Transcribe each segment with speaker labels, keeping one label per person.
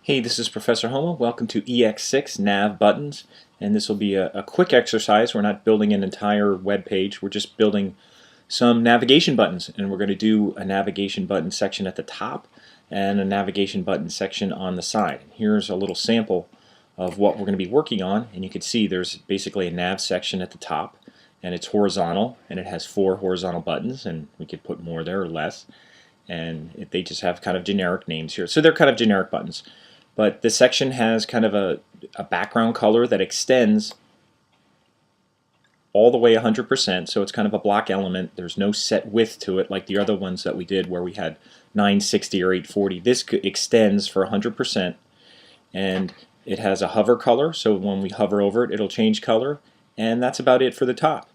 Speaker 1: Hey, this is Professor Homa. Welcome to Ex6 Nav Buttons, and this will be a quick exercise. We're not building an entire web page. We're just building some navigation buttons, and we're going to do a navigation button section at the top and a navigation button section on the side. Here's a little sample of what we're going to be working on, and you can see there's basically a nav section at the top, and it's horizontal, and it has 4 horizontal buttons, and we could put more there or less, and they just have kind of generic names here. So they're kind of generic buttons. But this section has kind of a background color that extends all the way 100%, so it's kind of a block element. There's no set width to it like the other ones that we did where we had 960 or 840. This extends for 100%, and it has a hover color, so when we hover over it, it'll change color, and that's about it for the top.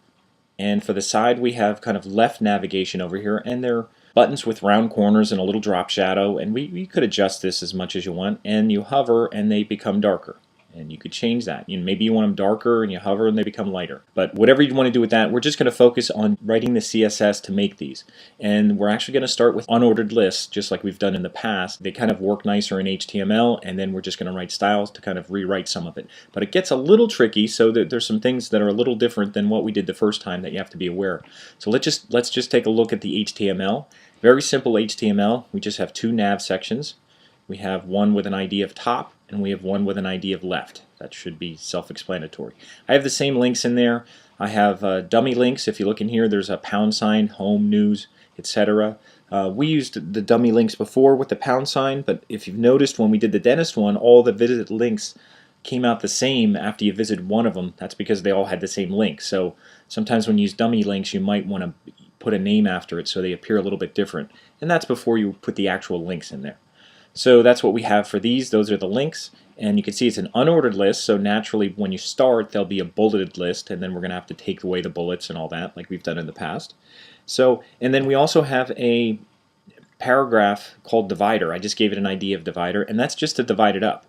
Speaker 1: And for the side, we have kind of left navigation over here, and they're buttons with round corners and a little drop shadow, and we could adjust this as much as you want, and you hover and they become darker, and you could change that. Maybe you want them darker and you hover and they become lighter, but whatever you want to do with that, we're just going to focus on writing the CSS to make these. And we're actually going to start with unordered lists, just like we've done in the past. They kind of work nicer in HTML, and then we're just going to write styles to kind of rewrite some of it. But it gets a little tricky, so that there's some things that are a little different than what we did the first time that you have to be aware. So let's just take a look at the HTML. Very simple HTML. We just have 2 nav sections. We have one with an ID of top, and we have one with an ID of left. That should be self-explanatory. I have the same links in there. I have dummy links. If you look in here, there's a £, home, news, etc. We used the dummy links before with the £, but if you've noticed when we did the dentist one, all the visited links came out the same after you visited one of them. That's because they all had the same link. So sometimes when you use dummy links, you might want to put a name after it so they appear a little bit different. And that's before you put the actual links in there. So that's what we have for these. Those are the links. And you can see it's an unordered list, so naturally when you start there'll be a bulleted list, and then we're going to have to take away the bullets and all that like we've done in the past. So, and then we also have a paragraph called divider. I just gave it an ID of divider, and that's just to divide it up.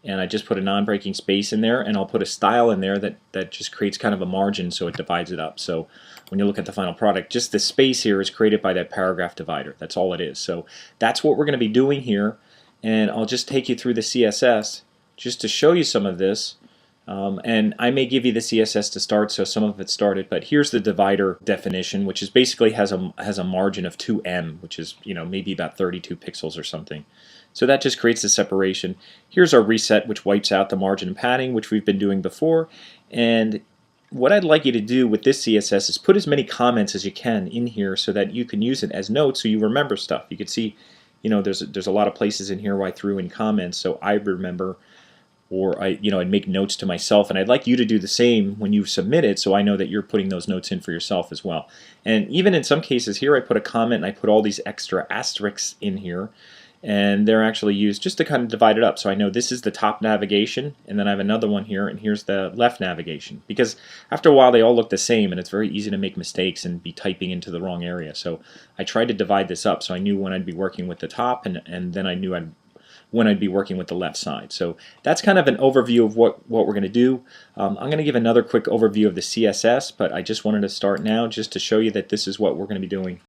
Speaker 1: And I just put a non-breaking space in there, and I'll put a style in there that just creates kind of a margin so it divides it up. So when you look at the final product, just the space here is created by that paragraph divider. That's all it is. So that's what we're going to be doing here, and I'll just take you through the CSS just to show you some of this. And I may give you the CSS to start, so some of it started, but here's the divider definition, which is basically has a margin of 2em, which is maybe about 32 pixels or something. So that just creates the separation. Here's our reset, which wipes out the margin and padding, which we've been doing before. And what I'd like you to do with this CSS is put as many comments as you can in here so that you can use it as notes so you remember stuff. You can see, there's a lot of places in here where I threw in comments so I remember, or I'd make notes to myself, and I'd like you to do the same when you submit it so I know that you're putting those notes in for yourself as well. And even in some cases here I put a comment and I put all these extra asterisks in here, and they're actually used just to kind of divide it up. So I know this is the top navigation, and then I have another one here, and here's the left navigation. Because after a while they all look the same, and it's very easy to make mistakes and be typing into the wrong area. So I tried to divide this up so I knew when I'd be working with the top, and then I knew when I'd be working with the left side. So that's kind of an overview of what we're going to do. I'm going to give another quick overview of the CSS, but I just wanted to start now just to show you that this is what we're going to be doing.